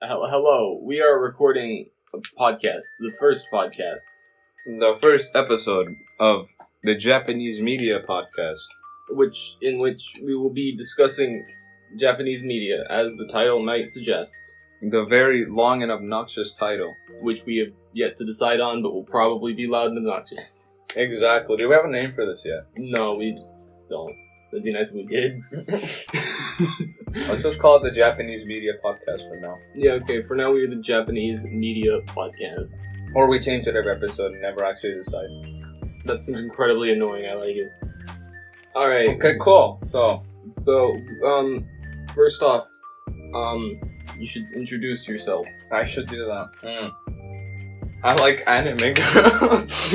Hello, we are recording a podcast, the first podcast. The first episode of the Japanese Media Podcast. In which we will be discussing Japanese media, as the title might suggest. The very long and obnoxious title. Which we have yet to decide on, but will probably be loud and obnoxious. Exactly. Do we have a name for this yet? No, we don't. It'd be nice if we did. Let's just call it the Japanese Media Podcast for now. Yeah, okay, for now we are the Japanese Media Podcast. Or we change it every episode and never actually decide. That seems incredibly annoying, I like it. Alright. Okay, cool. So, first off, you should introduce yourself. I should do that. I like anime girls.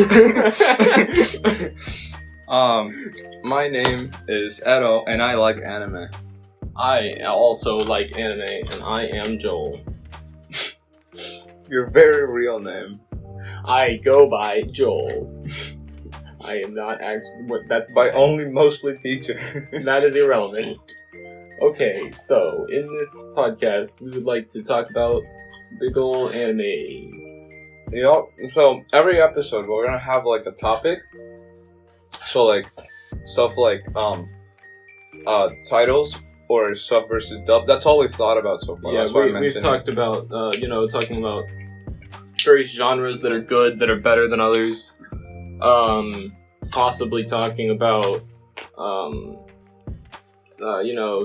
My name is Edo, and I like anime. I also like anime, and I am Joel. Your very real name. I go by Joel. I am not actually... That's by only mostly teacher. That is irrelevant. Okay, so, in this podcast, we would like to talk about big ol' anime. You know, so every episode we're gonna have like a topic. So like stuff like titles or sub versus dub. That's all we've thought about so far. Yeah, we've talked about talking about various genres that are good, that are better than others. Possibly talking about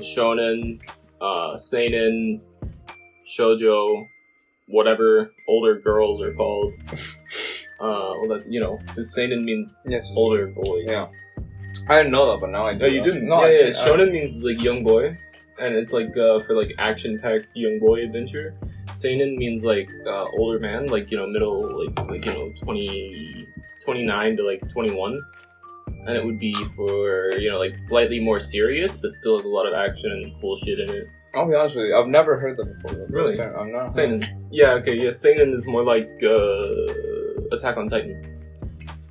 shonen, seinen, shoujo, whatever older girls are called. Because seinen means older boys. Yeah. I didn't know that, but now I do. Oh, you didn't? No, yeah. Shonen means like young boy, and it's like for like action-packed young boy adventure. Seinen means like older man, like middle, like 29 to like 21, and it would be for like slightly more serious, but still has a lot of action and cool shit in it. I'll be honest with you, I've never heard that before. Really? I'm not. Seinen. Yeah, okay, yeah, seinen is more like Attack on Titan.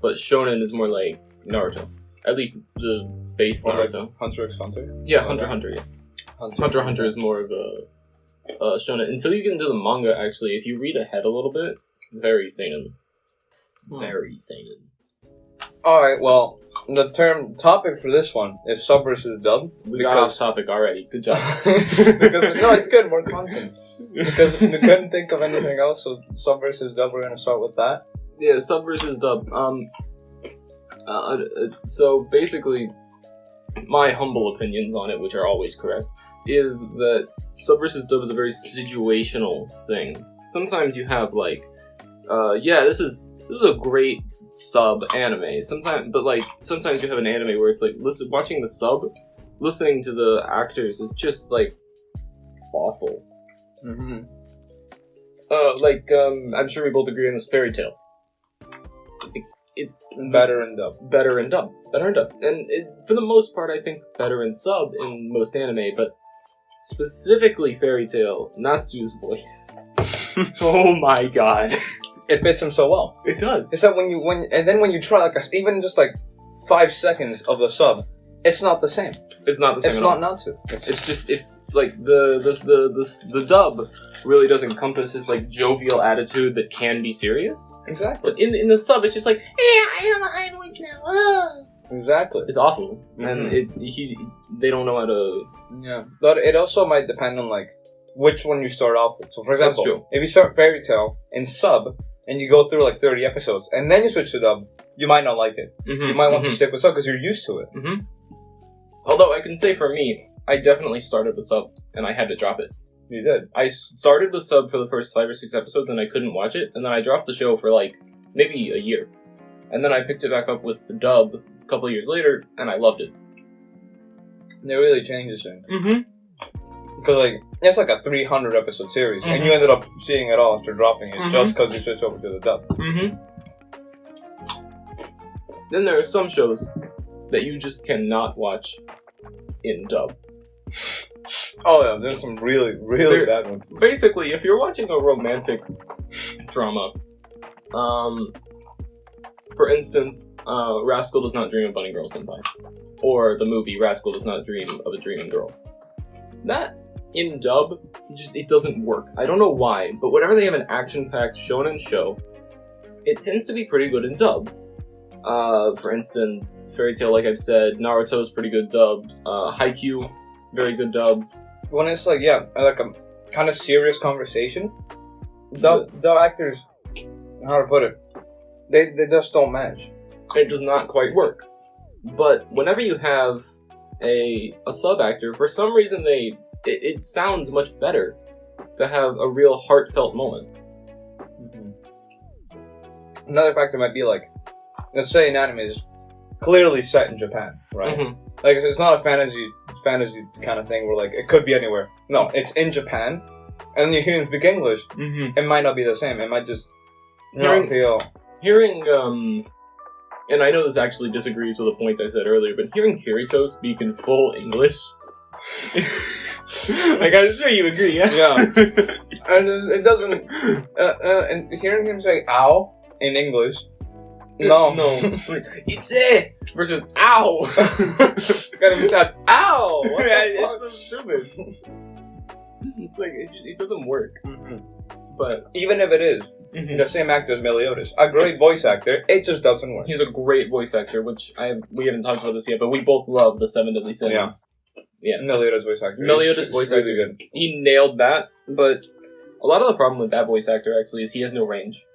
But shonen is more like Naruto. At least the base Naruto. Like Hunter x Hunter? Yeah, Hunter x Hunter, yeah. Hunter x Hunter is more of a shonen. Until you get into the manga, actually, if you read ahead a little bit, very seinen. Very seinen. Alright, well, the topic for this one is sub versus dub. We got off topic already. Good job. No, it's good. More content. Because we couldn't think of anything else, so sub versus dub. We're gonna start with that. Yeah, sub versus dub. So basically, my humble opinions on it, which are always correct, is that sub versus dub is a very situational thing. Sometimes you have like, this is a great sub anime. Sometimes you have an anime where it's like watching the sub, listening to the actors is just like awful. Mm-hmm. I'm sure we both agree on this Fairy Tail. It's better in dub. And for the most part, I think better in sub in most anime, but specifically Fairy Tail, Natsu's voice. Oh my god. It fits him so well. It does. It's that when you try even just like 5 seconds of the sub, it's not the same. It's not the same. It's not Natsu. It's like the dub really does encompass this like jovial attitude that can be serious. Exactly. But in the sub, it's just like, hey, I have a high voice now. Oh. Exactly. It's awful, mm-hmm. and they don't know how to. Yeah, but it also might depend on like which one you start off with. So, for example, That's true. If you start Fairy Tail in sub and you go through like 30 episodes and then you switch to dub, you might not like it. Mm-hmm. You might want to stick with sub because you're used to it. Mm-hmm. Although I can say for me, I definitely started with sub and I had to drop it. You did. I started with sub for the first 5 or 6 episodes and I couldn't watch it, and then I dropped the show for like maybe a year, and then I picked it back up with the dub a couple of years later, and I loved it. It really changes things. Mm-hmm. Because like it's like a 300 episode series, and you ended up seeing it all after dropping it just because you switched over to the dub. Mm-hmm. Then there are some shows that you just cannot watch in dub. Oh yeah, there's some really bad ones. Basically, if you're watching a romantic drama, for instance, Rascal Does Not Dream of Bunny Girl Senpai, or the movie Rascal Does Not Dream of a Dreaming Girl, that in dub it doesn't work. I don't know why, but whenever they have an action-packed shonen show, it tends to be pretty good in dub. For instance, Fairy Tail, like I've said, Naruto's pretty good dubbed. Haikyuu, very good dubbed. When it's like a kind of serious conversation, dub actors, how to put it, they just don't match. It does not quite work. But whenever you have a sub actor, for some reason it sounds much better to have a real heartfelt moment. Mm-hmm. Another factor might be like, let's say an anime is clearly set in Japan, right? Mm-hmm. Like it's not a fantasy kind of thing where like it could be anywhere. No, it's in Japan, and you hear him speak English. Mm-hmm. It might not be the same. It might just not appeal. Hearing and I know this actually disagrees with a point I said earlier, but hearing Kirito speak in full English, like I'm sure you agree, yeah? Yeah. And it doesn't. And hearing him say "ow" in English. No. It's it versus ow. Got him stabbed. Ow! It's so stupid. Like it doesn't work. Mm-hmm. But even if it is the same actor as Meliodas, a great voice actor, it just doesn't work. He's a great voice actor, which we haven't talked about this yet, but we both love the Seven Deadly Sins. Yeah. Meliodas voice actor. Meliodas voice actor. Really good. He nailed that, but a lot of the problem with that voice actor actually is he has no range.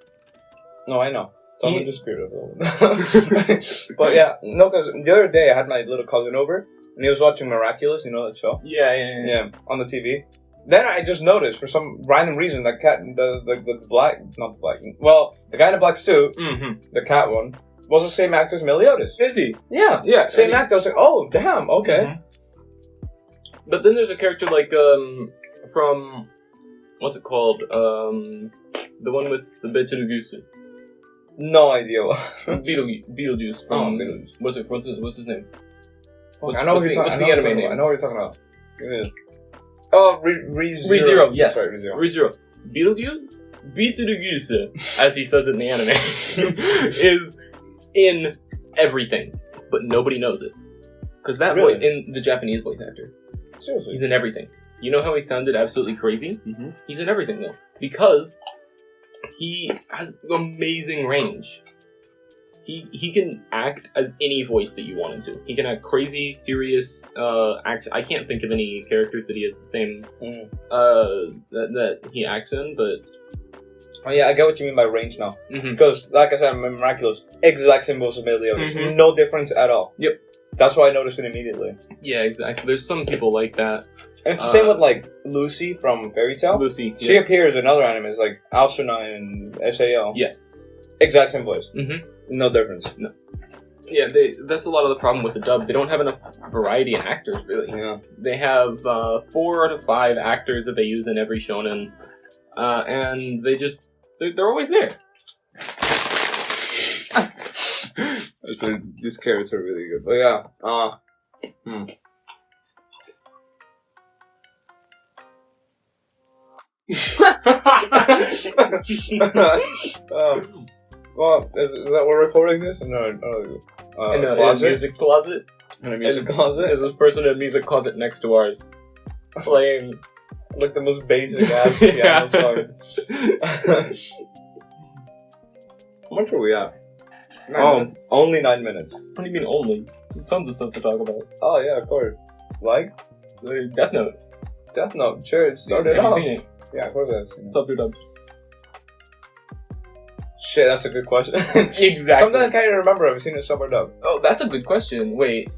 No, I know. So I'm in dispute of it. But yeah, no, because the other day I had my little cousin over, and he was watching Miraculous, you know that show? Yeah, on the TV. Then I just noticed, for some random reason, that cat, the black, not the black, well, the guy in the black suit, the cat one, was the same actor as Meliodas. Is he? Yeah, same actor. I was like, oh, damn, okay. Mm-hmm. But then there's a character like, from, what's it called? The one with the Betelgeuse. No idea what. Beetlejuice from, Beetlejuice. What's his name? I know what you're talking about. What's the anime name? I know what you're talking about. Oh, ReZero, yes. Sorry, ReZero. Beetlejuice, as he says it in the anime, is in everything, but nobody knows it. Because that boy, in the Japanese voice actor, seriously, he's in everything. You know how he sounded absolutely crazy? Mm-hmm. He's in everything, though. Because he has amazing range. He can act as any voice that you want him to. He can act crazy, serious, act. I can't think of any characters that he has the same, that he acts in, but... Oh yeah, I get what you mean by range now. Because, like I said, I'm Miraculous, exact same voice as Meliodas. No difference at all. Yep. That's why I noticed it immediately. Yeah, exactly. There's some people like that. And it's the same with, like, Lucy from Fairy Tail. Lucy, She appears in other animes, like Alcernine and SAO. Yes. Exact same voice. No difference. No. Yeah, that's a lot of the problem with the dub. They don't have enough variety in actors, really. Yeah. They have 4 to 5 actors that they use in every shonen, and they're always there. So these carrots are really good. But yeah, well, is that we're recording this? In a music closet. In a music closet? There's a person in a music closet next to ours, playing like the most basic ass piano song. How much are we at? 9 minutes. Only 9 minutes. What do you mean only? Tons of stuff to talk about. Oh yeah, of course. Like? Death Note. Death Note, sure, it started off. Have you seen it? Yeah, of course I've seen it. Subbed or dubbed? Shit, that's a good question. Exactly. Something I can't even remember. I've seen it sub or dubbed. Oh, that's a good question. Wait.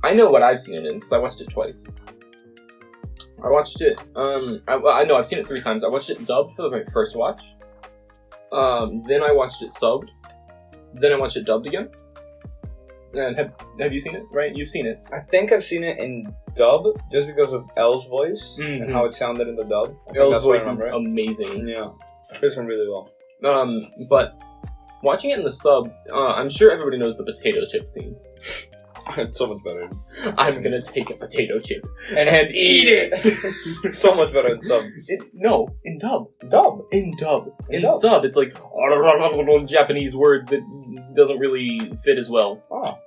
I know what I've seen it in, because I watched it twice. I watched it, I know I've seen it 3 times. I watched it dubbed for my first watch. Then I watched it subbed. Then I watched it dubbed again. And have you seen it? Right? You've seen it. I think I've seen it in dub, just because of Elle's voice and how it sounded in the dub. Elle's voice is amazing. Yeah, it fits him really well. But watching it in the sub, I'm sure everybody knows the potato chip scene. It's so much better. I'm gonna take a potato chip and eat it. So much better in sub. No, in dub. Dub. In dub. In sub, it's like Japanese words that doesn't really fit as well. Oh.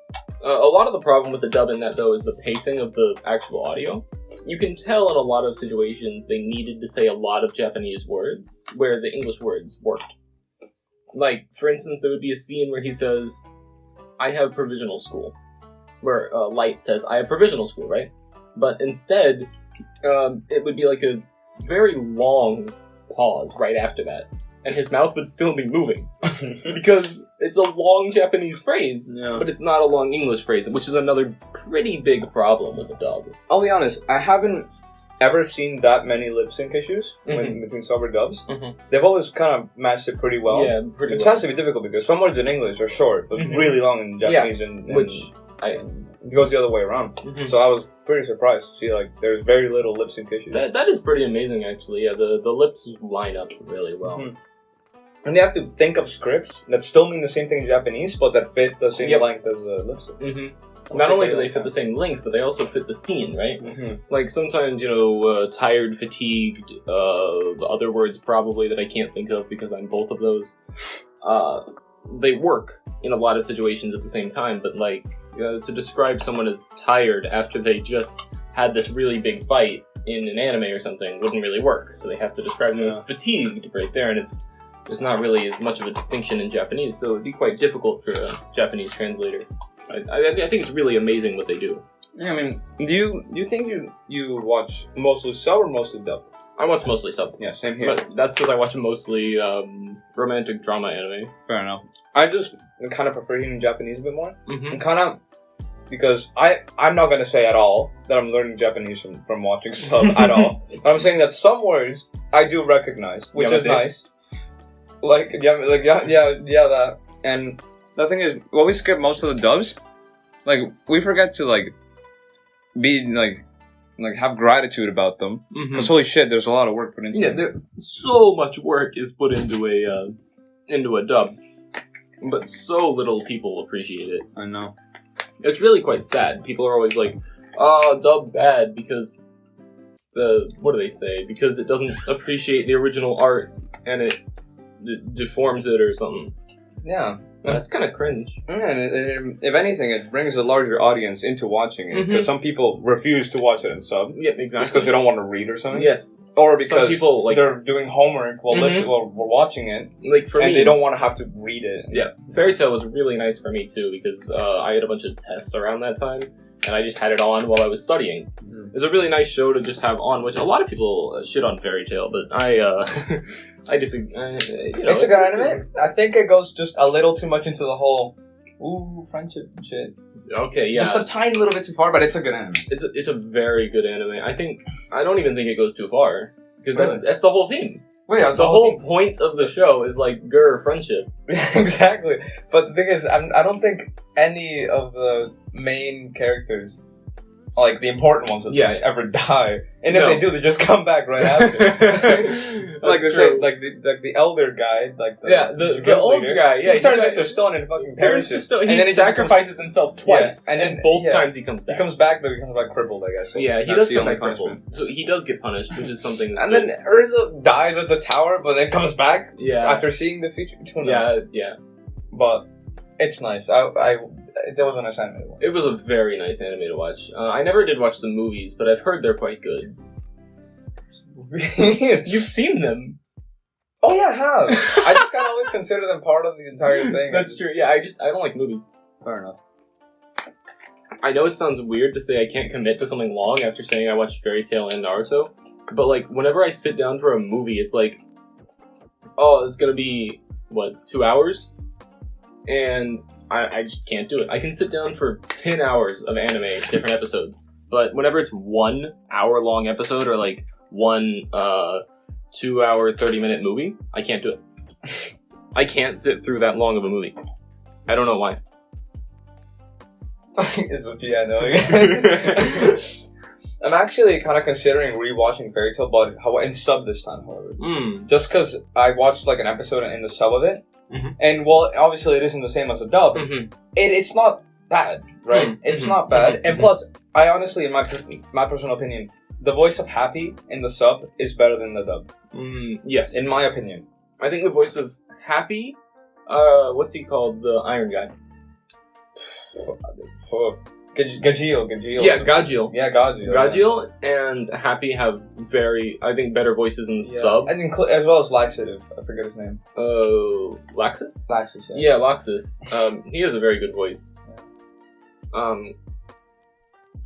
A lot of the problem with the dub in that, though, is the pacing of the actual audio. you can tell in a lot of situations they needed to say a lot of Japanese words where the English words worked. Like, for instance, there would be a scene where he says, I have provisional school. Where Light says, I have provisional school, right? But instead, it would be like a very long pause right after that. And his mouth would still be moving. Because it's a long Japanese phrase, but it's not a long English phrase, which is another pretty big problem with the dub. I'll be honest, I haven't ever seen that many lip sync issues between sub or dubs. They've always kind of matched it pretty well. Yeah, pretty It well. has to be difficult because some words in English are short, but really long in Japanese, it goes the other way around. So I was pretty surprised to see, like, there's very little lip sync issues. That is pretty amazing, actually. Yeah, the lips line up really well. And they have to think of scripts that still mean the same thing in Japanese, but that fit the same length as lip sync. Not only do they fit the same length, but they also fit the scene, right? Like, sometimes, tired, fatigued, other words probably that I can't think of because I'm both of those. They work in a lot of situations at the same time, but, like, to describe someone as tired after they just had this really big fight in an anime or something wouldn't really work. So they have to describe them as fatigued right there, and there's not really as much of a distinction in Japanese, so it'd be quite difficult for a Japanese translator. I think it's really amazing what they do. Yeah, I mean, do you think you watch mostly sub or mostly dub? I watch mostly sub. Yeah, same here. But that's because I watch mostly romantic drama anime. Fair enough. I just kind of prefer hearing Japanese a bit more. And kind of, because I'm not going to say at all that I'm learning Japanese from watching sub at all. But I'm saying that some words I do recognize, which is nice. Like, that. And the thing is, when we skip most of the dubs, like, we forget to, like, be, like have gratitude about them. Because holy shit, there's a lot of work put into it. Yeah, so much work is put into a dub. But so little people appreciate it. I know. It's really quite sad. People are always like, dub bad because what do they say? Because it doesn't appreciate the original art and it deforms it or something. Yeah. That's kind of cringe. And if anything, it brings a larger audience into watching it. Because some people refuse to watch it in sub. Yeah, exactly. Just because they don't want to read or something. Yes. Or because some people, like, they're doing homework while we're watching it. Like, for me, they don't want to have to read it. Yeah. Fairy Tail was really nice for me, too, because I had a bunch of tests around that time. And I just had it on while I was studying. It was a really nice show to just have on, which a lot of people shit on Fairy Tail, but I disagree. It's a good anime. I think it goes just a little too much into the whole friendship shit. Okay, yeah. Just a tiny little bit too far, but it's a good anime. It's a very good anime. I don't even think it goes too far because that's the whole theme. Well, yeah, the whole point of the show is like friendship. Exactly. But the thing is, I don't think any of the main characters, like the important ones at least, ever die. And if they do, they just come back right after. Like they say, like the elder guy, like the old guy. Yeah, he turns into stone and fucking perishes. And then he sacrifices himself twice, and then both times he comes back. He comes back, but he comes back crippled, I guess. So yeah, he does come back crippled. So he does get punished, which is something. And then Urza dies at the tower, but then comes back. Yeah. After seeing the future. Yeah. But it's nice. It was a nice anime to watch. It was a very nice anime to watch. I never did watch the movies, but I've heard they're quite good. You've seen them. Oh yeah, I have. I just kind of always consider them part of the entire thing. That's true. Yeah, I don't like movies. Fair enough. I know it sounds weird to say I can't commit to something long after saying I watched Fairy Tail and Naruto, but like whenever I sit down for a movie, it's like, oh, it's gonna be 2 hours, and I just can't do it. I can sit down for 10 hours of anime, different episodes, but whenever it's 1 hour long episode or like one 2 hour 30-minute movie, I can't do it. I can't sit through that long of a movie. I don't know why. It's a piano again. I'm actually kind of considering rewatching Fairy Tail, but in sub this time, however. Just because I watched like an episode in the sub of it, and well, obviously it isn't the same as a dub. It's not bad, right? It's not bad, and plus, I honestly, in my personal opinion, the voice of Happy in the sub is better than the dub. Yes, in my opinion. I think the voice of Happy, what's he called? The Iron Guy. Gajeel. Yeah, Gajeel. Yeah, Gajeel. Gajeel and Happy have I think, better voices in the sub. And as well as Laxative. I forget his name. Laxus? Laxus, yeah. Yeah, Laxus. He has a very good voice. I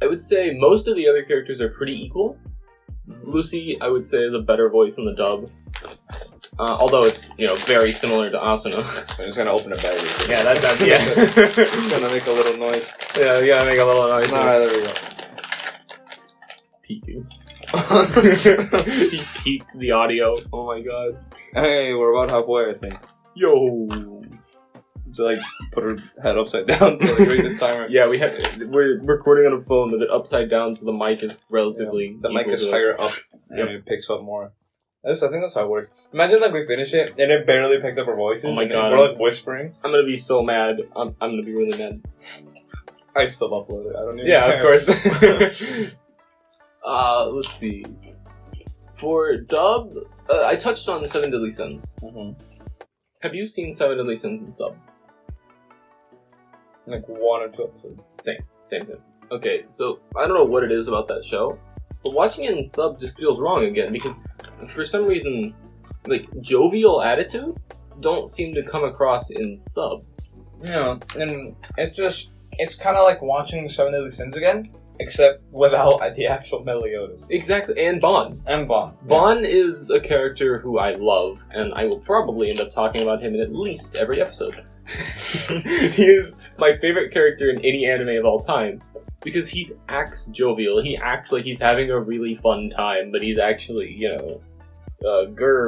would say most of the other characters are pretty equal. Lucy, I would say, is a better voice in the dub. Although it's, very similar to Asuna. I'm just gonna open a bag. Yeah, that's yeah. It's gonna make a little noise. Yeah, you gotta make a little noise. Alright, there we go. Peeking. He peaked the audio. Oh my god. Hey, we're about halfway, I think. Yo. So, put her head upside down to, read the timer. Yeah, we're recording on a phone with it upside down, so the mic is relatively. The mic is higher up, and it picks up more. I think that's how it works. Imagine we finish it and it barely picked up our voices. Oh my god, we're whispering. I'm gonna be so mad. I'm gonna be really mad. I still upload it. I don't even. Yeah, care. of course. Let's see. For dub, I touched on 7 Deadly Sins. Mm-hmm. Have you seen 7 Deadly Sins in sub? 1 or 2 episodes. Same. Okay, so I don't know what it is about that show, but watching it in sub just feels wrong again because for some reason, jovial attitudes don't seem to come across in subs. Yeah, and it's kind of like watching 7 Deadly Sins again, except without the actual Meliodas. Exactly, and Bon. Bon is a character who I love, and I will probably end up talking about him in at least every episode. He is my favorite character in any anime of all time. Because he acts jovial, he acts like he's having a really fun time, but he's actually,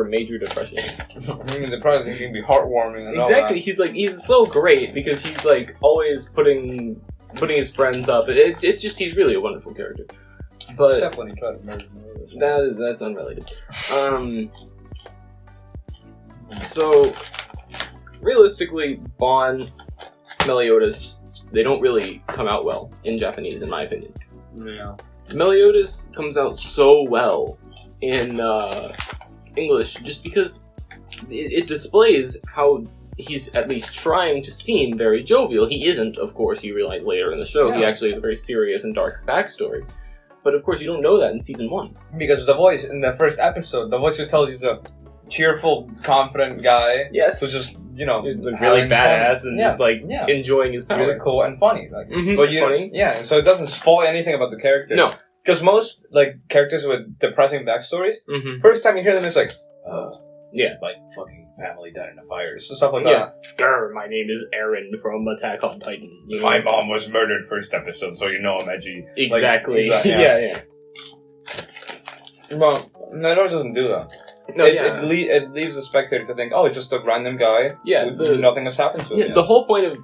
major depression. I mean, the project can be heartwarming and exactly, he's so great because he's always putting his friends up. It's just he's really a wonderful character. But except when he tried to murder me. That's unrelated. So realistically, Bon, Meliodas, they don't really come out well in Japanese, in my opinion. Yeah. Meliodas comes out so well in English just because it displays how he's at least trying to seem very jovial. He isn't, of course, you realize later in the show. Yeah. He actually has a very serious and dark backstory. But of course, you don't know that in season 1. Because the voice, in the first episode, the voice just tells you he's a cheerful, confident guy. Yes. Who's just, he's really badass and just enjoying his power. Really cool and funny. Funny. Yeah, so it doesn't spoil anything about the character. No. Because most, characters with depressing backstories, first time you hear them, it's fucking family died in a fire. So stuff like that. Grr, my name is Aaron from Attack on Titan. My mom was murdered first episode, so I'm edgy. Exactly. Yeah. Well, Meliodas doesn't do that. No, it leaves the spectator to think, it's just a random guy. Yeah. Nothing has happened to him. The whole point of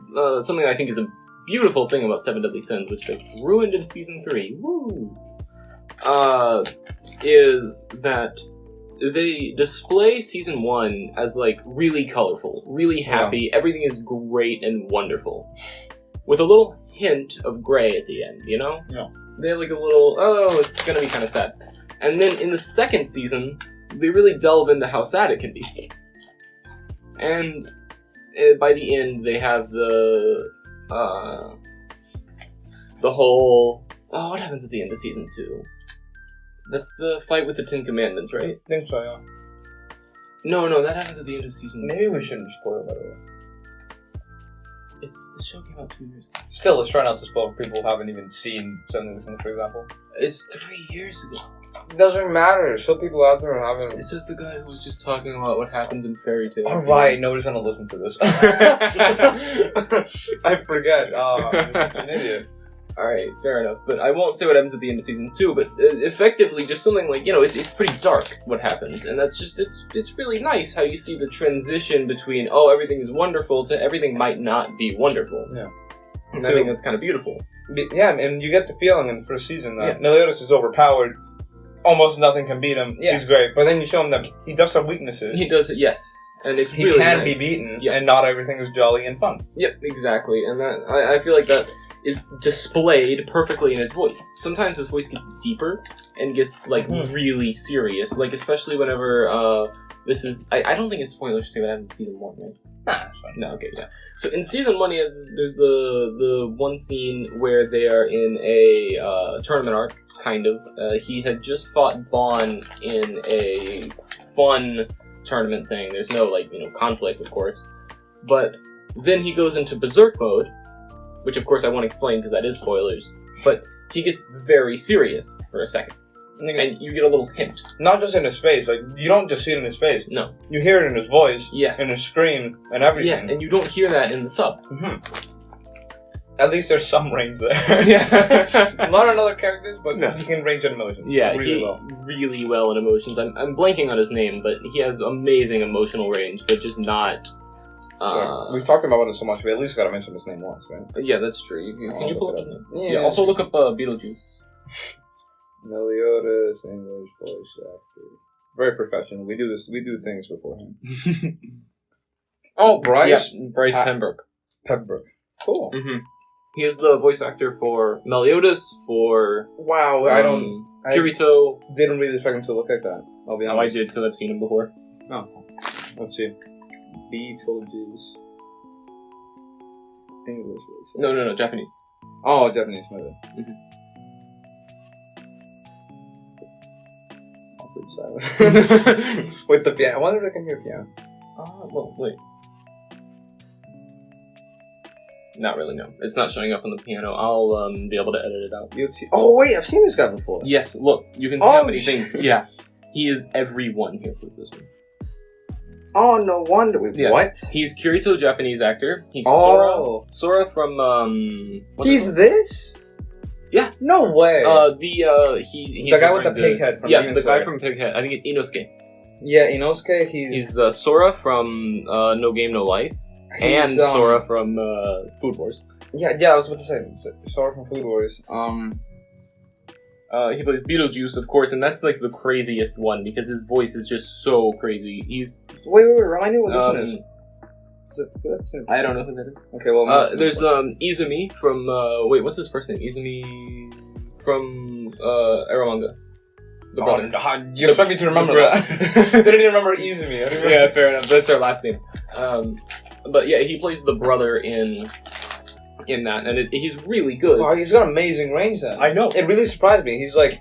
something I think is a beautiful thing about 7 Deadly Sins, which they ruined in season 3, is that they display season 1 as really colorful, really happy, everything is great and wonderful. With a little hint of gray at the end, Yeah. They have a little, it's gonna be kind of sad. And then in the second season, they really delve into how sad it can be. And by the end, they have the whole... what happens at the end of season 2? That's the fight with the 10 Commandments, right? I think so, yeah. No, that happens at the end of season 2. Maybe we shouldn't spoil that. The show came out 2 years ago. Still, let's try not to spoil for people who haven't even seen 7 Deadly Sins, for example. It's 3 years ago. It doesn't matter. Still people out there haven't... It's just the guy who was just talking about what happens in fairy tales. Alright, nobody's gonna listen to this. I forget. I'm such an idiot. Alright, fair enough. But I won't say what happens at the end of season 2, but effectively just something it's pretty dark what happens. And that's just, it's really nice how you see the transition between, everything is wonderful to everything might not be wonderful. Yeah. And I think that's kind of beautiful. Yeah, and you get the feeling in the first season that Meliodas is overpowered. Almost nothing can beat him. Yeah. He's great. But then you show him that he does have weaknesses. He does, yes. And it's he really can nice. be beaten, and not everything is jolly and fun. Yep, exactly. And that I feel like that is displayed perfectly in his voice. Sometimes his voice gets deeper and gets like really serious, like especially whenever this is. I don't think it's spoilers to say what happens in season 1, right? That's fine. No, okay, yeah. So in season 1, there's the one scene where they are in a tournament arc, kind of. He had just fought Bon in a fun tournament thing. There's no conflict, of course, but then he goes into berserk mode, which of course I won't explain because that is spoilers. But he gets very serious for a second. And you get a little hint. Not just in his face, like, you don't just see it in his face. No. You hear it in his voice, yes, in his scream, and everything. Yeah, and you don't hear that in the sub. At least there's some range there. Yeah. Not on other characters, but he can range in emotions. Yeah, really well in emotions. I'm blanking on his name, but he has amazing emotional range, but just not... we've talked about it so much, we at least gotta mention his name once, right? Yeah, that's true. Can you pull up his name? Yeah. Also look up Beetlejuice. Meliodas, English voice actor. Very professional. We do things beforehand. Oh, Bryce? Yeah, Bryce Pembroke. Pembroke. Cool. He is the voice actor for Meliodas, for... Wow, Kirito. Didn't really expect him to look like that. I'll be honest. I did, because I've seen him before. Oh. Let's see. Beetlejuice. English voice. No, Japanese. Oh, Japanese, my bad. Awkward silence. With the piano. I wonder if I can hear piano. Well, wait. Not really, no. It's not showing up on the piano. I'll be able to edit it out. You'll see. Oh, wait, I've seen this guy before. Yes, look. You can see how many things. Yeah. He is everyone here for this one. Oh, no wonder. Wait, yeah. What? He's Kirito, Japanese actor. He's Sora. Sora from, He's this? Yeah. No way. He's the guy with the pig head from Demon Slayer. Guy from Pighead. I think it's Inosuke. Yeah, Inosuke, He's Sora from No Game, No Life. And Sora from Food Wars. Yeah, I was about to say Sora from Food Wars. He plays Beetlejuice, of course, and that's like the craziest one because his voice is just so crazy. He's wait, remind me what this one is. I don't know who that is. Okay, well, there's Izumi from what's his first name? Izumi from Eromanga. The brother. You expect me to remember that? Didn't even remember Izumi. Yeah, fair enough. That's their last name. But yeah, he plays the brother in that, and he's really good. Wow, he's got amazing range then. I know. It really surprised me. He's like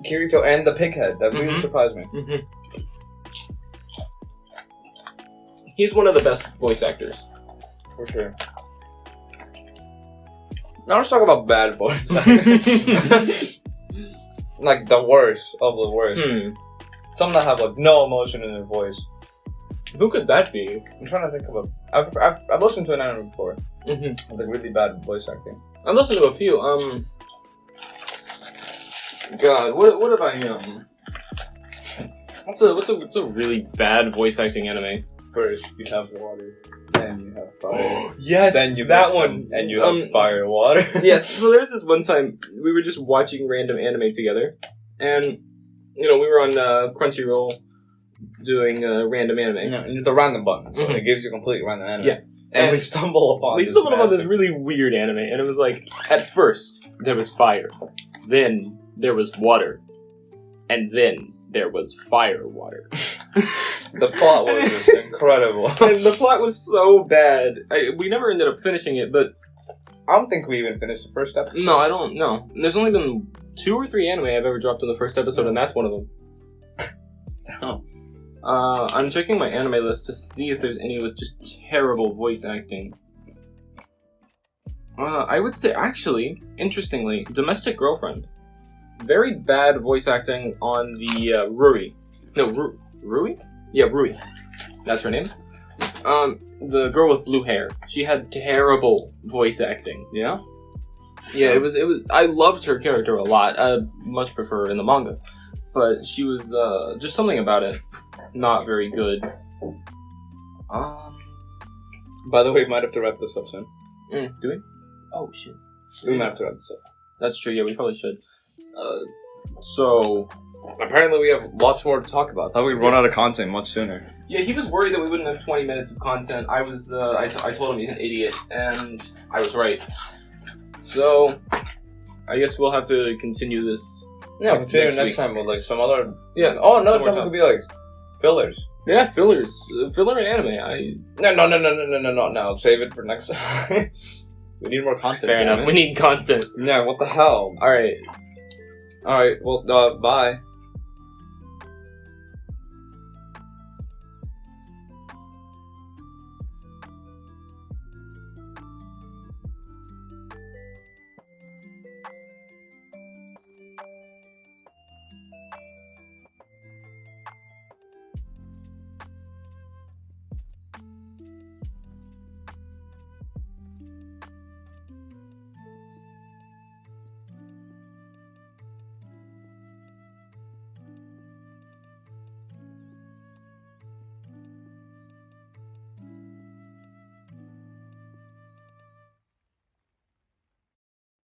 Kirito and the pighead. That really surprised me. He's one of the best voice actors. For sure. Now let's talk about bad voice actors. Like the worst of the worst. Some that have like no emotion in their voice. Who could that be? I'm trying to think of I've listened to an anime before. With like really bad voice acting. I've listened to a few. God, what have I What's a really bad voice acting anime? First, you have water. Then you have fire. Yes, then you that one. And you have fire, water. Yes. So there was this one time we were just watching random anime together, and we were on Crunchyroll doing random anime. No, the random button, so it gives you complete random anime. Yeah. And we stumble upon this really weird anime, and it was like, at first, there was fire, then there was water, and then there was fire water. The plot was just incredible. And the plot was so bad. We never ended up finishing it, but... I don't think we even finished the first episode. No, I don't know. There's only been 2 or 3 anime I've ever dropped in the first episode, and that's one of them. I'm checking my anime list to see if there's any with just terrible voice acting. I would say, actually, interestingly, Domestic Girlfriend. Very bad voice acting on the Rui. No, Rui? Yeah, Rui. That's her name. The girl with blue hair. She had terrible voice acting. Yeah? Yeah, it was. I loved her character a lot. I much prefer her in the manga. But she was, just something about it. Not very good. By the way, we might have to wrap this up soon. Do we? Oh, shit. We might have to wrap this up. That's true, yeah, we probably should. So... Apparently we have lots more to talk about. I thought we'd run out of content much sooner. Yeah, he was worried that we wouldn't have 20 minutes of content. I was, I told him he's an idiot, and I was right. So, I guess we'll have to continue this. Yeah, we'll continue next week. time with like some other. Yeah. Oh, another some more topic could be like fillers. Yeah, fillers. Filler in anime. No, not now. Save it for next time. We need more content. Fair enough. We need content. Yeah, what the hell? Alright. Alright, well, bye.